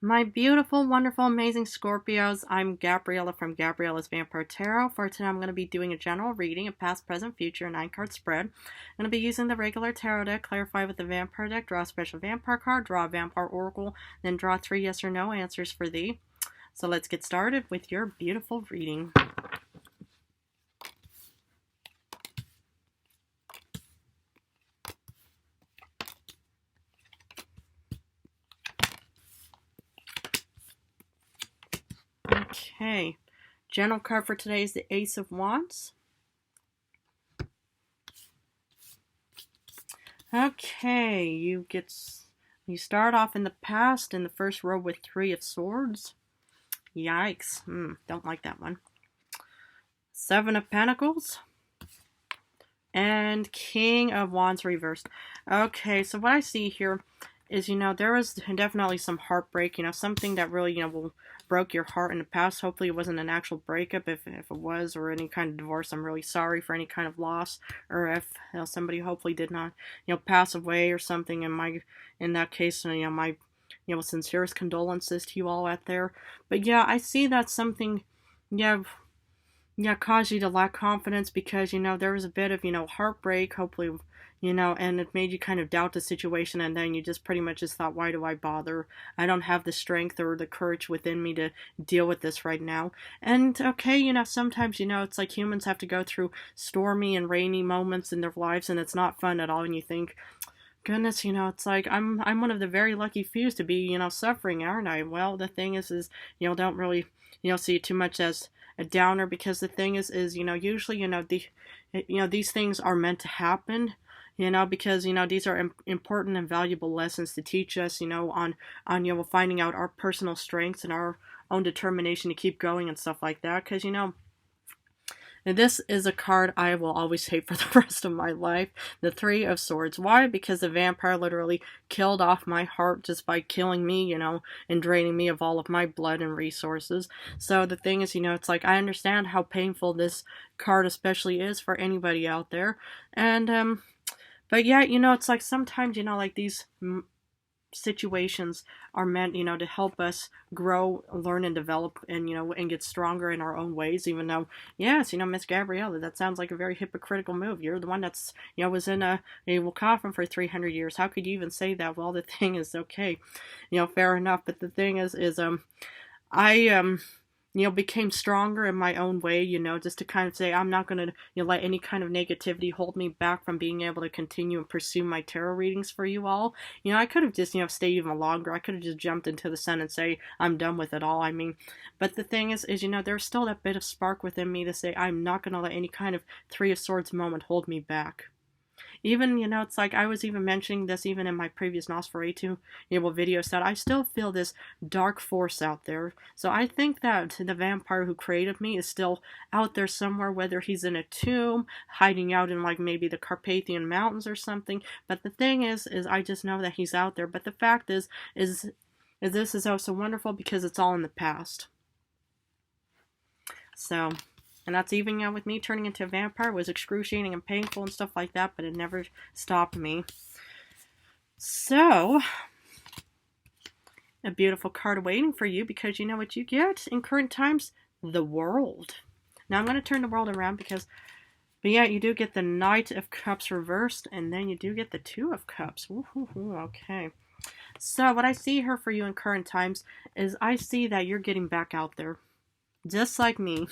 My beautiful, wonderful, amazing Scorpios, I'm Gabriella from Gabriella's Vampire Tarot. For today, I'm going to be doing a general reading, a past, present, future, 9-card spread. I'm going to be using the regular tarot deck, clarify with the vampire deck, draw a special vampire card, draw a vampire oracle, then draw 3 yes or no answers for thee. So let's get started with your beautiful reading. Okay, general card for today is the Ace of Wands. Okay, you start off in the past in the first row with 3 of Swords. Yikes, don't like that one. 7 of Pentacles. And King of Wands reversed. Okay, so what I see here is, there was definitely some heartbreak, something that really, broke your heart in the past. Hopefully it wasn't an actual breakup. If it was, or any kind of divorce, I'm really sorry for any kind of loss. Or if somebody hopefully did not, pass away or something. In that case, my, sincerest condolences to you all out there. But yeah, I see that something, caused you to lack confidence because, there was a bit of, heartbreak, hopefully, and it made you kind of doubt the situation, and then you just pretty much just thought, why do I bother? I don't have the strength or the courage within me to deal with this right now. And, okay, sometimes, it's like humans have to go through stormy and rainy moments in their lives, and it's not fun at all, and you think, goodness, it's like I'm one of the very lucky few to be, suffering, aren't I? Well, the thing is, don't really, see it too much as a downer, because the thing is, usually, these things are meant to happen, because, these are important and valuable lessons to teach us, on, finding out our personal strengths and our own determination to keep going and stuff like that, because, and this is a card I will always hate for the rest of my life. The 3 of Swords. Why? Because the vampire literally killed off my heart just by killing me, and draining me of all of my blood and resources. So the thing is, it's like I understand how painful this card especially is for anybody out there. And, but yeah, it's like sometimes, like these situations are meant, to help us grow, learn, and develop, and, and get stronger in our own ways, even though, yes, Miss Gabriella, that sounds like a very hypocritical move. You're the one that's, was in a coffin for 300 years. How could you even say that? Well, the thing is, okay, fair enough, but the thing is, I, became stronger in my own way, just to kind of say, I'm not going to, let any kind of negativity hold me back from being able to continue and pursue my tarot readings for you all. I could have just, stayed even longer. I could have just jumped into the sun and say, I'm done with it all. I mean, but the thing is, there's still that bit of spark within me to say, I'm not going to let any kind of 3 of Swords moment hold me back. Even, it's like I was even mentioning this even in my previous Nosferatu, video set. I still feel this dark force out there. So I think that the vampire who created me is still out there somewhere, whether he's in a tomb, hiding out in like maybe the Carpathian Mountains or something. But the thing is I just know that he's out there. But the fact is this is also wonderful because it's all in the past. So, and that's even, with me turning into a vampire was excruciating and painful and stuff like that, but it never stopped me. So, a beautiful card waiting for you, because you know what you get in current times? The World. Now, I'm going to turn the world around but yeah, you do get the Knight of Cups reversed, and then you do get the 2 of Cups. Okay. So, what I see here for you in current times is I see that you're getting back out there. Just like me.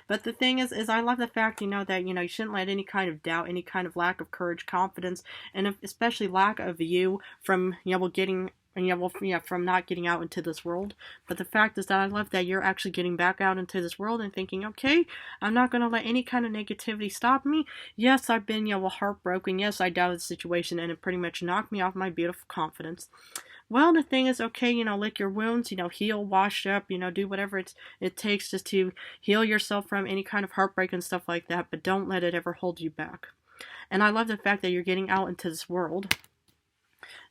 But the thing is I love the fact, that, you shouldn't let any kind of doubt, any kind of lack of courage, confidence, and especially lack of you from, from not getting out into this world. But the fact is that I love that you're actually getting back out into this world and thinking, okay, I'm not going to let any kind of negativity stop me. Yes, I've been, heartbroken. Yes, I doubted the situation, and it pretty much knocked me off my beautiful confidence. Well, the thing is, okay, lick your wounds, heal, wash up, do whatever it takes just to heal yourself from any kind of heartbreak and stuff like that, but don't let it ever hold you back. And I love the fact that you're getting out into this world.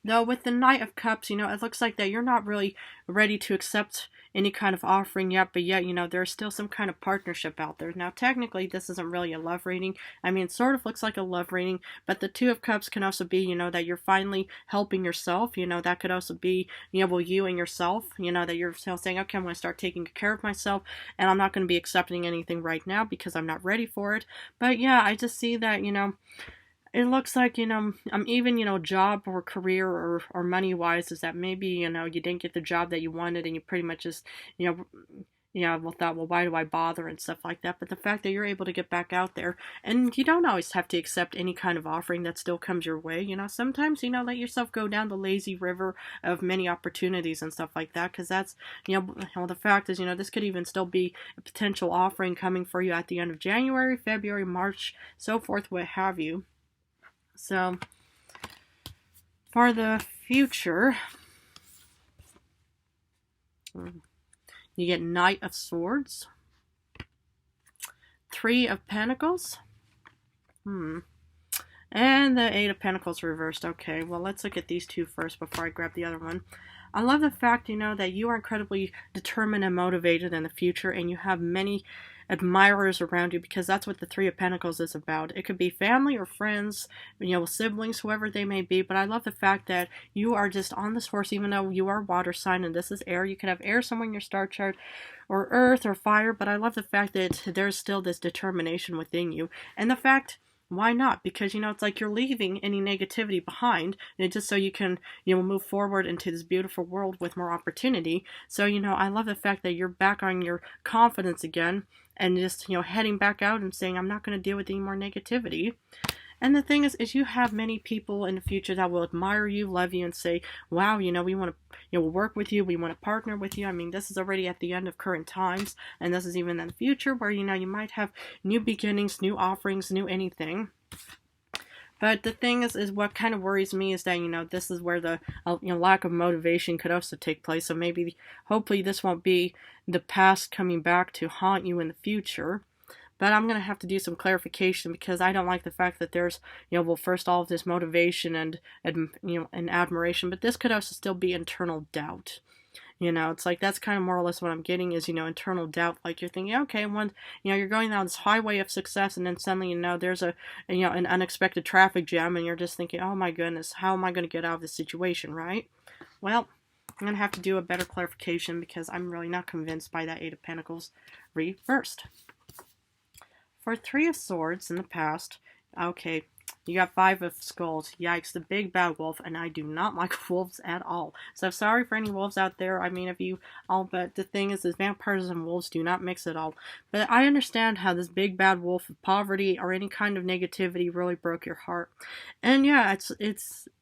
Though with the Knight of Cups, it looks like that you're not really ready to accept any kind of offering yet, but yet, there's still some kind of partnership out there. Now, technically, this isn't really a love reading. I mean, it sort of looks like a love reading, but the Two of Cups can also be, that you're finally helping yourself. That could also be, well, you and yourself, that you're still saying, okay, I'm going to start taking care of myself, and I'm not going to be accepting anything right now because I'm not ready for it. But yeah, I just see that, it looks like, even, job or career or money wise, is that maybe, you didn't get the job that you wanted and you pretty much just, you know, well, thought, well, why do I bother and stuff like that. But the fact that you're able to get back out there, and you don't always have to accept any kind of offering that still comes your way. Sometimes, let yourself go down the lazy river of many opportunities and stuff like that, because that's, well, the fact is, this could even still be a potential offering coming for you at the end of January, February, March, so forth, what have you. So, for the future, you get Knight of Swords, Three of Pentacles, and the Eight of Pentacles reversed. Okay, well, let's look at these two first before I grab the other one. I love the fact, that you are incredibly determined and motivated in the future, and you have many admirers around you, because that's what the Three of Pentacles is about. It could be family or friends, siblings, whoever they may be, but I love the fact that you are just on this horse, even though you are water sign and this is air. You could have air somewhere in your star chart, or earth or fire, but I love the fact that there's still this determination within you, and the fact, why not? Because, it's like you're leaving any negativity behind, and just so you can, move forward into this beautiful world with more opportunity. So, I love the fact that you're back on your confidence again, and just, heading back out and saying, I'm not going to deal with any more negativity. And the thing is you have many people in the future that will admire you, love you, and say, wow, we want to, work with you, we want to partner with you. I mean, this is already at the end of current times, and this is even in the future where, you might have new beginnings, new offerings, new anything. But the thing is what kind of worries me is that, this is where the, lack of motivation could also take place. So maybe, hopefully this won't be the past coming back to haunt you in the future. But I'm going to have to do some clarification, because I don't like the fact that there's, well, first all of this motivation and admiration, but this could also still be internal doubt. It's like that's kind of more or less what I'm getting is, internal doubt. Like you're thinking, okay, when, you're going down this highway of success, and then suddenly, there's an unexpected traffic jam, and you're just thinking, oh my goodness, how am I going to get out of this situation, right? Well, I'm going to have to do a better clarification, because I'm really not convinced by that Eight of Pentacles reversed. For Three of Swords in the past, okay, you got Five of Skulls. Yikes, the big bad wolf, and I do not like wolves at all. So sorry for any wolves out there. I mean, if you all, but the thing is vampires and wolves do not mix at all. But I understand how this big bad wolf of poverty or any kind of negativity really broke your heart. And yeah,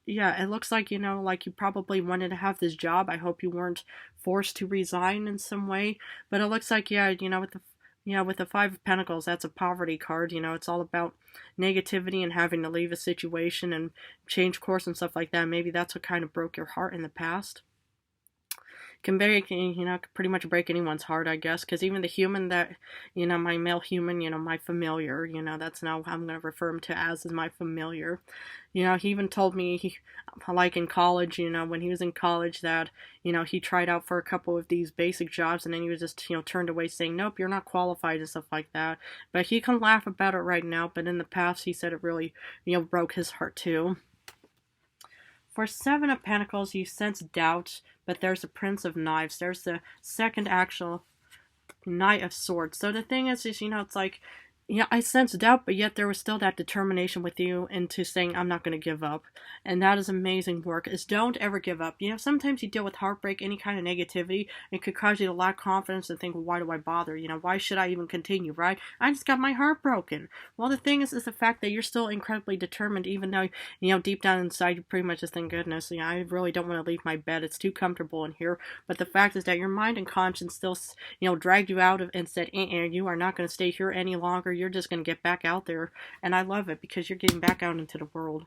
yeah, it looks like, like you probably wanted to have this job. I hope you weren't forced to resign in some way. But it looks like, yeah, with the Five of Pentacles, that's a poverty card. It's all about negativity and having to leave a situation and change course and stuff like that. Maybe that's what kind of broke your heart in the past. Can break, pretty much break anyone's heart, I guess, because even the human that, my male human, my familiar, that's now I'm going to refer him to as my familiar. He even told me, like in college, when he was in college that, he tried out for a couple of these basic jobs, and then he was just, turned away saying, nope, you're not qualified and stuff like that. But he can laugh about it right now, but in the past he said it really, broke his heart too. For Seven of Pentacles, you sense doubt, but there's a Prince of Knives. There's the second actual Knight of Swords. So the thing is it's like, I sense doubt, but yet there was still that determination with you into saying, I'm not going to give up. And that is amazing work, is don't ever give up. Sometimes you deal with heartbreak, any kind of negativity, it could cause you to lack confidence and think, well, why do I bother? Why should I even continue, right? I just got my heart broken. Well, the thing is the fact that you're still incredibly determined, even though, deep down inside, you pretty much just think, goodness, I really don't want to leave my bed. It's too comfortable in here. But the fact is that your mind and conscience still, dragged you out of and said, you are not going to stay here any longer. You're just going to get back out there, and I love it because you're getting back out into the world.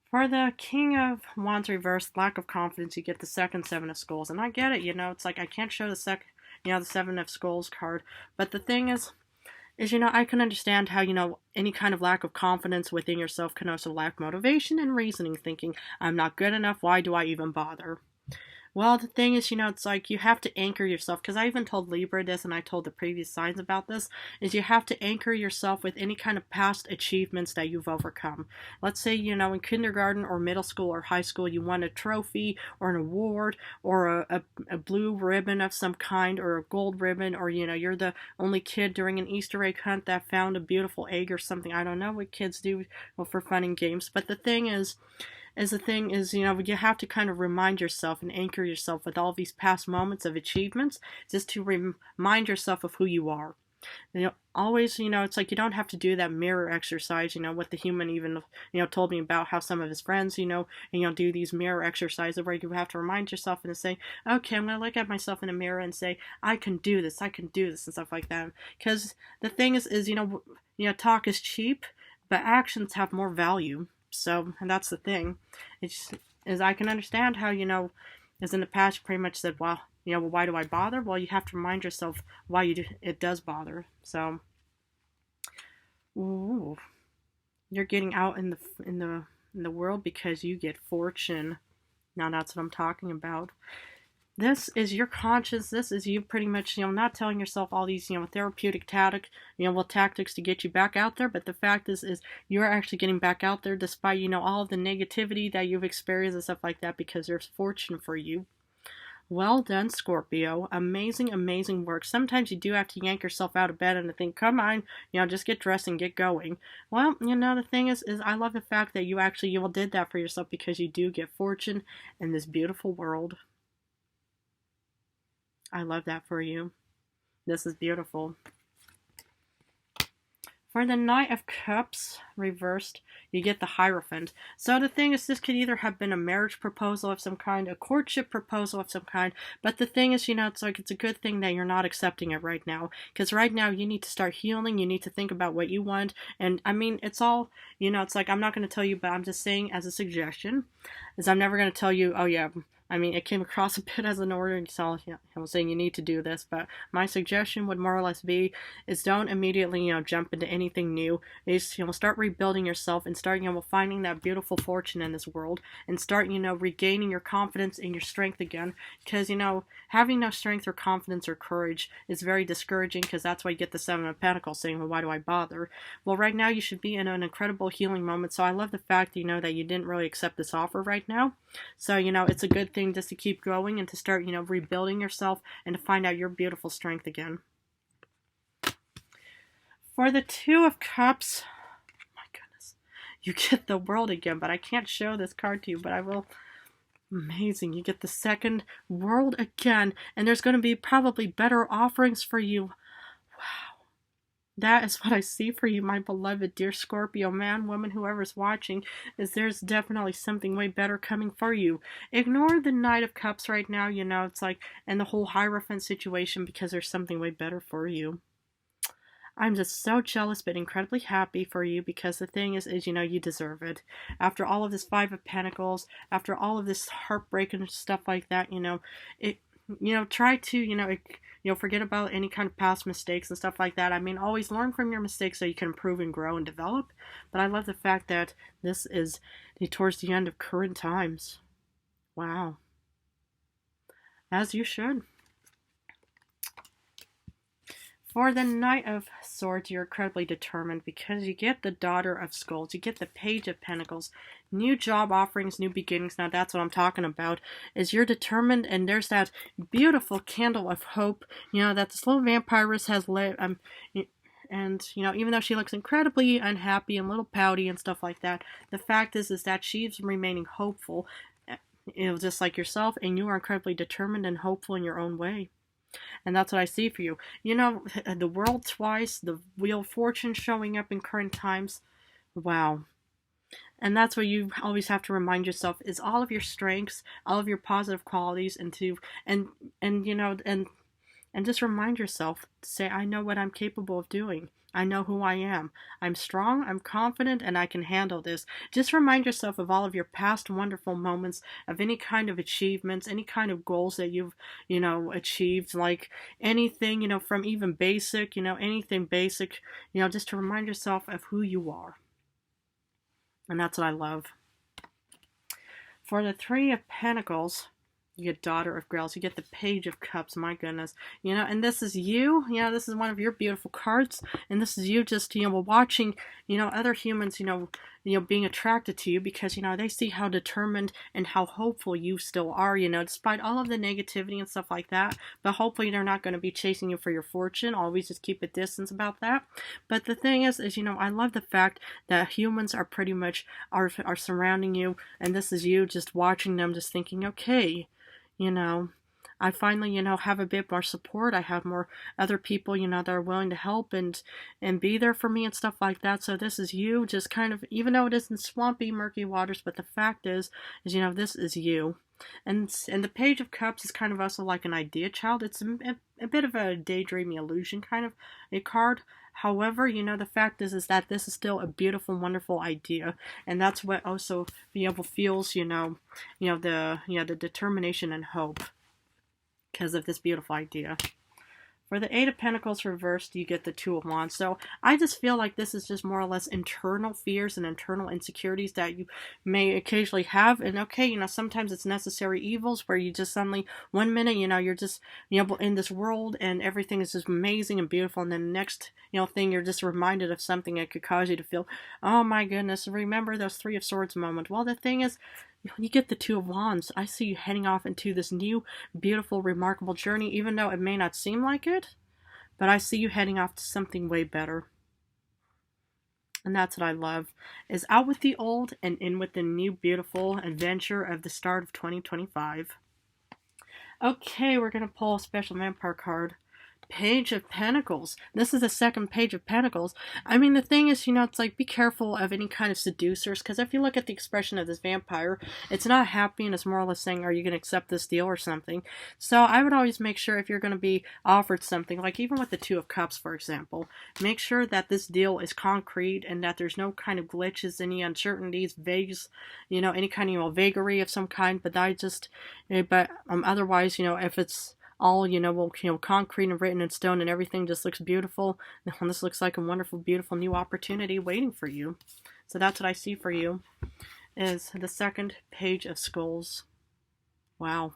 For the King of Wands reversed, lack of confidence, you get the second Seven of Skulls, and I get it, it's like I can't show the Seven of Skulls card, but the thing is, is, I can understand how, any kind of lack of confidence within yourself can also lack motivation and reasoning, thinking, I'm not good enough, why do I even bother? Well, the thing is, it's like you have to anchor yourself, because I even told Libra this and I told the previous signs about this, is you have to anchor yourself with any kind of past achievements that you've overcome. Let's say, in kindergarten or middle school or high school, you won a trophy or an award or a blue ribbon of some kind or a gold ribbon, or, you're the only kid during an Easter egg hunt that found a beautiful egg or something. I don't know what kids do, well, for fun and games, but the thing is the thing is, you have to kind of remind yourself and anchor yourself with all these past moments of achievements, just to remind yourself of who you are. Always, it's like you don't have to do that mirror exercise, what the human even, told me about how some of his friends, do these mirror exercises where you have to remind yourself and say, okay, I'm going to look at myself in a mirror and say, I can do this, and stuff like that. Because the thing is, talk is cheap, but actions have more value. So, and that's the thing. Is I can understand how, as in the past, you pretty much said, well, why do I bother? Well, you have to remind yourself why it does bother. So, ooh, you're getting out in the world because you get fortune. Now that's what I'm talking about. This is your conscience. This is you pretty much, not telling yourself all these, therapeutic tactics to get you back out there. But the fact is you're actually getting back out there despite, all of the negativity that you've experienced and stuff like that, because there's fortune for you. Well done, Scorpio. Amazing, amazing work. Sometimes you do have to yank yourself out of bed and think, come on, just get dressed and get going. Well, the thing is I love the fact that you did that for yourself, because you do get fortune in this beautiful world. I love that for you. This is beautiful. For the Knight of Cups reversed, you get the Hierophant. So the thing is, this could either have been a marriage proposal of some kind, a courtship proposal of some kind, but the thing is, it's like it's a good thing that you're not accepting it right now, because right now you need to start healing, you need to think about what you want, and I mean, it's all, it's like, I'm not going to tell you, but I'm just saying as a suggestion, is I'm never going to tell you, oh yeah, I mean, it came across a bit as an order, and so I'm saying you need to do this, but my suggestion would more or less be is don't immediately, jump into anything new. Is, start rebuilding yourself and start, finding that beautiful fortune in this world, and start, regaining your confidence and your strength again, because, having no strength or confidence or courage is very discouraging, because that's why you get the Seven of Pentacles saying, well, why do I bother? Well, right now you should be in an incredible healing moment, so I love the fact, that you didn't really accept this offer right now. So, it's a good thing just to keep going and to start, rebuilding yourself and to find out your beautiful strength again. For the Two of Cups, my goodness, you get the World again, but I can't show this card to you, but I will. Amazing. You get the second World again, and there's going to be probably better offerings for you. Wow. That is what I see for you, my beloved dear Scorpio, man, woman, whoever's watching, is there's definitely something way better coming for you. Ignore the Knight of Cups right now, it's like, and the whole Hierophant situation, because there's something way better for you. I'm just so jealous but incredibly happy for you, because the thing is you deserve it. After all of this Five of Pentacles, after all of this heartbreak and stuff like that, try to, forget about any kind of past mistakes and stuff like that. I mean, always learn from your mistakes so you can improve and grow and develop. But I love the fact that this is towards the end of current times. Wow. As you should. For the Knight of Swords, you're incredibly determined, because you get the Daughter of Skulls, you get the Page of Pentacles, new job offerings, new beginnings. Now that's what I'm talking about, is you're determined, and there's that beautiful candle of hope, that this little vampiress has lit, and, even though she looks incredibly unhappy and a little pouty and stuff like that, the fact is that she's remaining hopeful, just like yourself, and you are incredibly determined and hopeful in your own way. And that's what I see for you. The World twice, the Wheel of Fortune showing up in current times. Wow. And that's what you always have to remind yourself, is all of your strengths, all of your positive qualities, and just remind yourself to say, I know what I'm capable of doing. I know who I am. I'm strong, I'm confident, and I can handle this. Just remind yourself of all of your past wonderful moments, of any kind of achievements, any kind of goals that you've, achieved, like anything, from even basic, anything basic, just to remind yourself of who you are. And that's what I love. For the Three of Pentacles, you get Daughter of Grails. You get the Page of Cups. My goodness. And this is you. This is one of your beautiful cards. And this is you just, watching, other humans, being attracted to you because, they see how determined and how hopeful you still are, despite all of the negativity and stuff like that. But hopefully they're not going to be chasing you for your fortune. Always just keep a distance about that. But the thing is, I love the fact that humans are pretty much are surrounding you. And this is you just watching them, just thinking, okay, I finally, have a bit more support. I have more other people, that are willing to help and be there for me and stuff like that. So this is you just kind of, even though it isn't swampy, murky waters, but the fact is, this is you. And the Page of Cups is kind of also like an idea child. It's a bit of a daydreamy illusion kind of a card. However, the fact is that this is still a beautiful, wonderful idea, and that's what also feels, the determination and hope because of this beautiful idea. For the Eight of Pentacles reversed, you get the Two of Wands. So I just feel like this is just more or less internal fears and internal insecurities that you may occasionally have. And okay, sometimes it's necessary evils where you just suddenly, one minute, you're just, in this world and everything is just amazing and beautiful. And then the next, thing, you're just reminded of something that could cause you to feel, oh my goodness, remember those Three of Swords moment. Well, the thing is, you get the Two of Wands. I see you heading off into this new, beautiful, remarkable journey, even though it may not seem like it. But I see you heading off to something way better. And that's what I love, is out with the old and in with the new, beautiful adventure of the start of 2025. Okay, we're going to pull a special vampire card. Page of Pentacles. This is the second Page of Pentacles. I mean, the thing is, it's like, be careful of any kind of seducers, because if you look at the expression of this vampire, it's not happy, and it's more or less saying, are you going to accept this deal or something? So I would always make sure if you're going to be offered something, like even with the Two of Cups, for example, make sure that this deal is concrete and that there's no kind of glitches, any uncertainties, vagues, any kind of, vagary of some kind, but otherwise, if it's all, concrete and written in stone and everything just looks beautiful, and this looks like a wonderful, beautiful new opportunity waiting for you. So that's what I see for you, is the second Page of Skulls. Wow.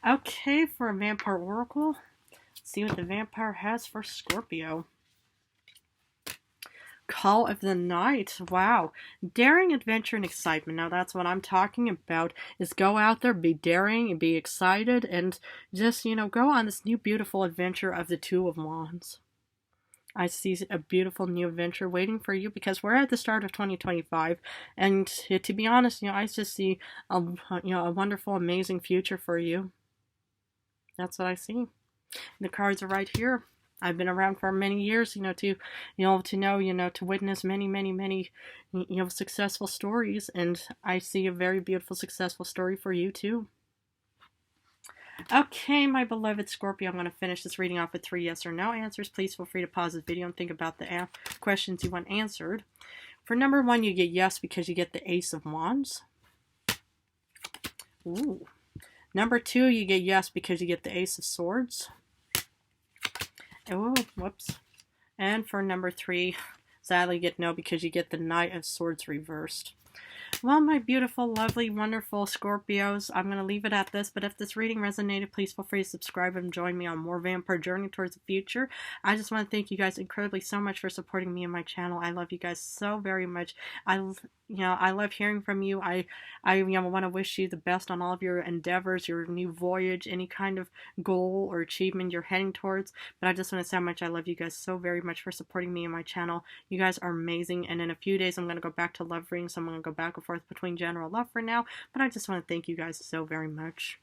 Okay, for a Vampire Oracle, let's see what the vampire has for Scorpio. Call of the Night. Wow. Daring, adventure, and excitement. Now that's what I'm talking about, is go out there, be daring, and be excited, and just, go on this new beautiful adventure of the Two of Wands. I see a beautiful new adventure waiting for you because we're at the start of 2025, and to be honest, I just see a wonderful, amazing future for you. That's what I see. The cards are right here. I've been around for many years, to witness many, many, many, successful stories. And I see a very beautiful, successful story for you too. Okay, my beloved Scorpio, I'm going to finish this reading off with 3 yes or no answers. Please feel free to pause the video and think about the questions you want answered. For number 1, you get yes because you get the Ace of Wands. Ooh. Number 2, you get yes because you get the Ace of Swords. Oh, whoops. And for number 3, sadly you get no because you get the Knight of Swords reversed. Well, my beautiful, lovely, wonderful Scorpios, I'm going to leave it at this, but if this reading resonated, please feel free to subscribe and join me on more vampire journey towards the future. I just want to thank you guys incredibly so much for supporting me and my channel. I love you guys so very much. I love hearing from you. I want to wish you the best on all of your endeavors, your new voyage, any kind of goal or achievement you're heading towards. But I just want to say how much I love you guys so very much for supporting me and my channel. You guys are amazing. And in a few days, I'm going to go back to love readings. So I'm going to go back and forth between general love for now. But I just want to thank you guys so very much.